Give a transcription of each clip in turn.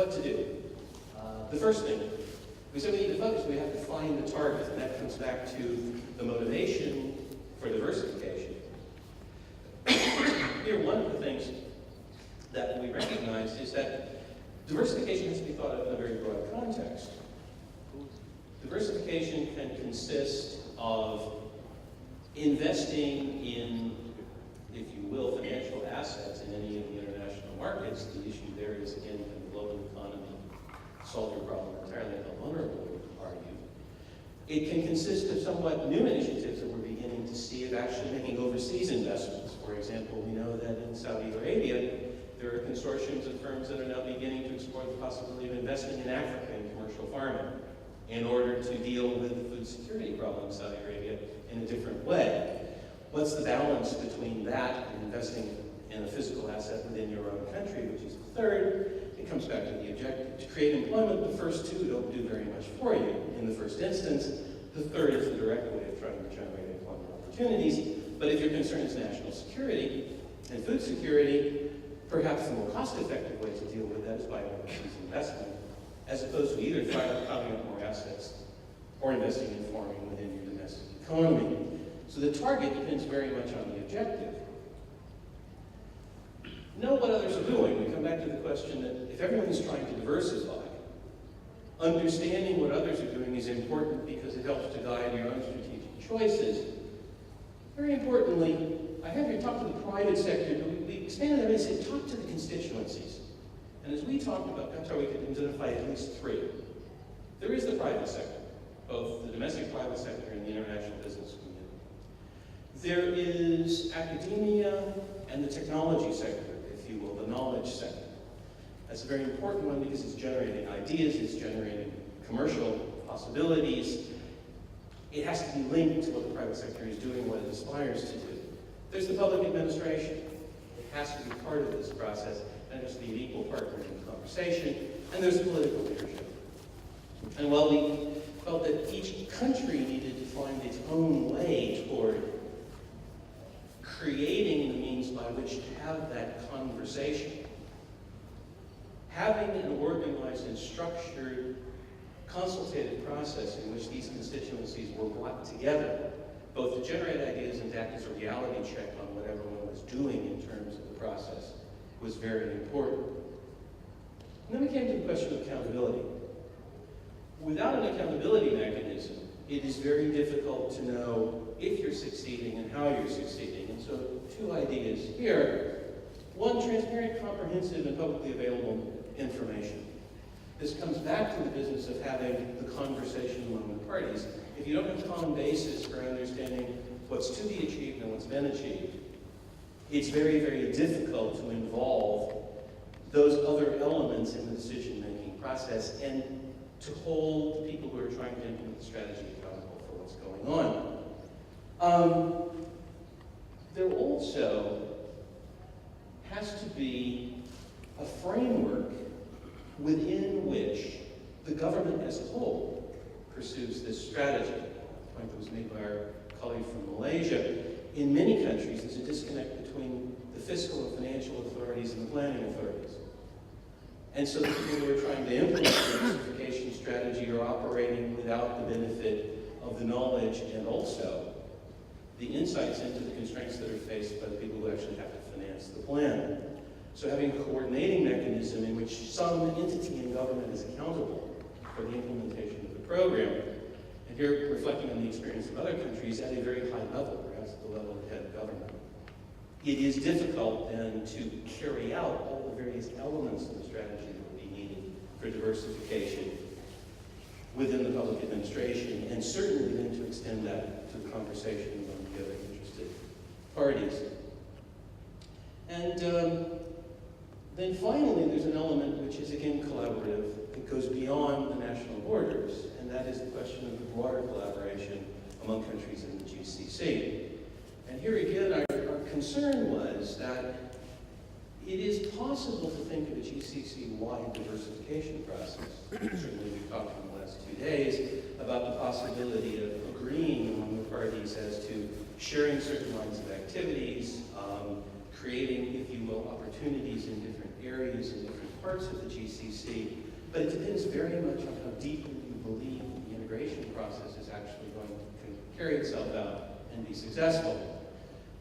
what to do. The first thing, we said we need to focus, we have to find the target, and that comes back to the motivation for diversification. Here, one of the things that we recognize is that diversification has to be thought of in a very broad context. Diversification can consist of investing in, if you will, financial assets in any of the international markets. The issue there is, again, can the global economy solve your problem entirely, how vulnerable are you? It can consist of somewhat new initiatives that we're beginning to see of actually making overseas investments. For example, we know that in Saudi Arabia, there are consortiums of firms that are now beginning to explore the possibility of investing in Africa in commercial farming in order to deal with the food security problem in Saudi Arabia in a different way. What's the balance between that and investing in a physical asset within your own country, which is the third? It comes back to the objective. To create employment, the first two don't do very much for you in the first instance. The third is the direct way of trying to generate employment opportunities. But if your concern is national security and food security, perhaps the more cost-effective way to deal with that is by overseas investment, as opposed to either piling up more assets or investing in farming within your domestic economy. So the target depends very much on the objective. Know what others are doing. We come back to the question that if everyone is trying to diversify, understanding what others are doing is important because it helps to guide your own strategic choices. Very importantly, I have here talk to the private sector, but we expanded that and said talk to the constituencies. And as we talked about Qatar, we could identify at least three. There is the private sector, both the domestic private sector and the international business community. There is academia and the technology sector, if you will, the knowledge sector. That's a very important one because it's generating ideas, it's generating commercial possibilities. It has to be linked to what the private sector is doing, what it aspires to do. There's the public administration. It has to be part of this process, and it has to be an equal partner in the conversation. And there's political leadership. And while we felt that each country needed to find its own way toward creating the means by which to have that conversation, having an organized and structured consultative process in which these constituencies were brought together, both to generate ideas and to act as a reality check on what everyone was doing in terms of the process, was very important. And then we came to the question of accountability. Without an accountability mechanism, it is very difficult to know if you're succeeding and how you're succeeding. And so two ideas here. One, transparent, comprehensive, and publicly available information. This comes back to the business of having the conversation among the parties. If you don't have a common basis for understanding what's to be achieved and what's been achieved, it's very, very difficult to involve those other elements in the decision-making process and to hold the people who are trying to implement the strategy accountable for what's going on. There also has to be a framework within which the government as a whole pursues this strategy. A point that was made by our colleague from Malaysia. In many countries, there's a disconnect between the fiscal and financial authorities and the planning authorities. And so the people who are trying to implement the diversification strategy are operating without the benefit of the knowledge and also the insights into the constraints that are faced by the people who actually have to finance the plan. So having a coordinating mechanism in which some entity in government is accountable for the implementation of the program, and here reflecting on the experience of other countries at a very high level, perhaps at the level of head of government, it is difficult then to carry out all the various elements of the strategy that would be needed for diversification within the public administration, and certainly then to extend that to the conversation among the other interested parties. And then finally, there's an element which is, again, collaborative. It goes beyond the national borders, and that is the question of the broader collaboration among countries in the GCC. And here again, our concern was that it is possible to think of a GCC-wide diversification process. Certainly, we've talked in the last 2 days about the possibility of agreeing among the parties as to sharing certain lines of activities, creating, if you will, opportunities in different areas and different parts of the GCC, but it depends very much on how deeply you believe the integration process is actually going to carry itself out and be successful.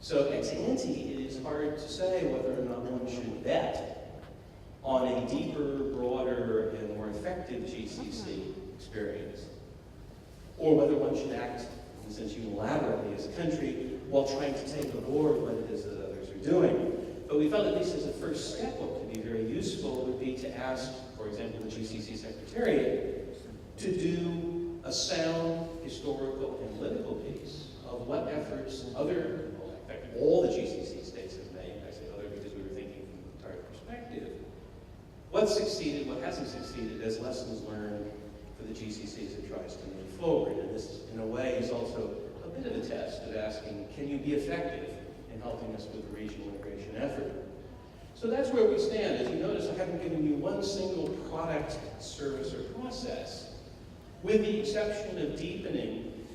So ex ante, it is hard to say whether or not one should bet on a deeper, broader, and more effective GCC experience, or whether one should act, in a sense, unilaterally as a country while trying to take aboard what it is that others are doing. But we felt, at least as a first step, what could be very useful would be to ask, for example, the GCC Secretariat to do a sound historical and political piece of what efforts other, well, in fact, all the GCC states have made. I say other because we were thinking from the entire perspective. What succeeded, what hasn't succeeded, as lessons learned for the GCC as it tries to move forward. And this, in a way, is also a bit of a test of asking, can you be effective in helping us with the regional integration effort? So that's where we stand. As you notice, I haven't given you one single product, service, or process, with the exception of deepening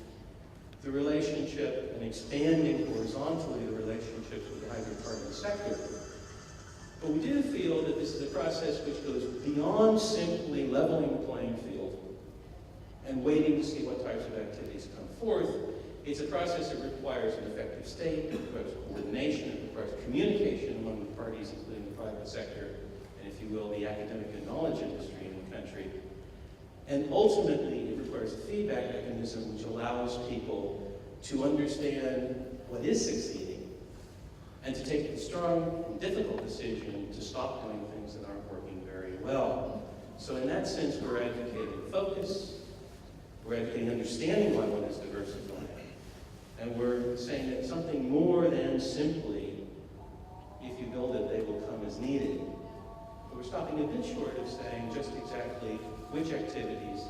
the relationship and expanding horizontally the relationships with the hydrocarbon sector. But we do feel that this is a process which goes beyond simply leveling the playing field and waiting to see what types of activities come forth. It's a process that requires an effective state, it requires coordination, it requires communication among the parties, including the private sector, and if you will, the academic and knowledge industry in the country. And ultimately, it requires a feedback mechanism which allows people to understand what is succeeding and to take the strong and difficult decision to stop doing things that aren't working very well. So in that sense, we're advocating focus, we're advocating understanding why one is diversifying, and we're saying that something more than simply, if you build it, they will come as needed. But we're stopping a bit short of saying just exactly which activities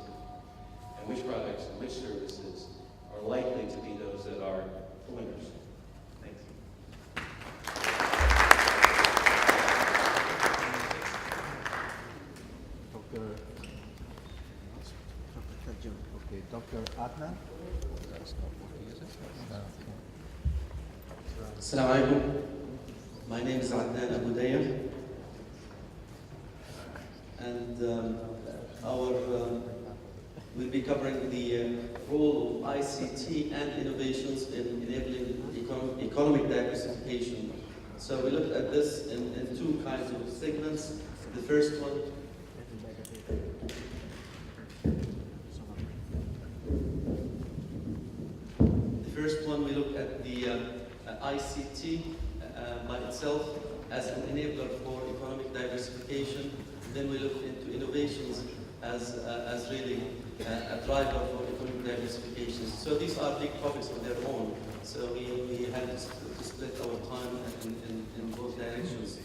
and which products and which services are likely to be those that are the winners. Thanks. Dr. Adnan. Assalamu alaikum. My name is Adnan Abu Dayr, and we'll be covering the role of ICT and innovations in enabling economic diversification. So we looked at this in two kinds of segments. The first one we looked at the ICT by itself as an enabler for economic diversification. Then we looked into innovations as really a driver for economic diversification. So these are big topics on their own. So we had to split our time in both directions.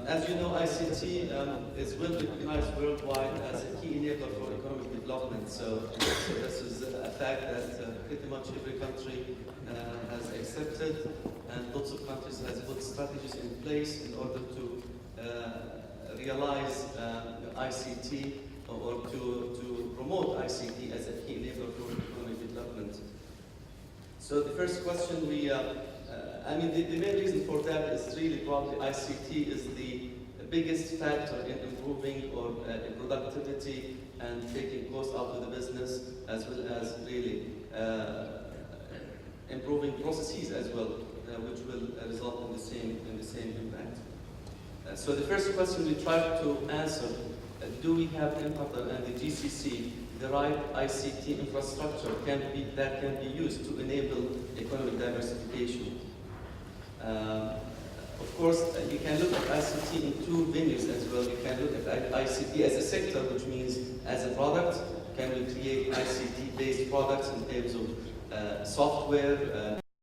As you know, ICT is well recognized worldwide as a key enabler for economic development. So this is a fact that pretty much every country has accepted, and lots of countries has put strategies in place in order to realize ICT or to promote ICT as a key enabler for economic development. So the first question the main reason for that is really probably ICT is the biggest factor in improving or productivity and taking costs out of the business, as well as really improving processes as well, which will result in the same impact. So the first question we tried to answer: do we have in Qatar and the GCC the right ICT infrastructure that can be used to enable economic diversification? Of course, you can look at ICT in two venues as well. You can look at ICT as a sector, which means as a product. Can we create ICT-based products in terms of software,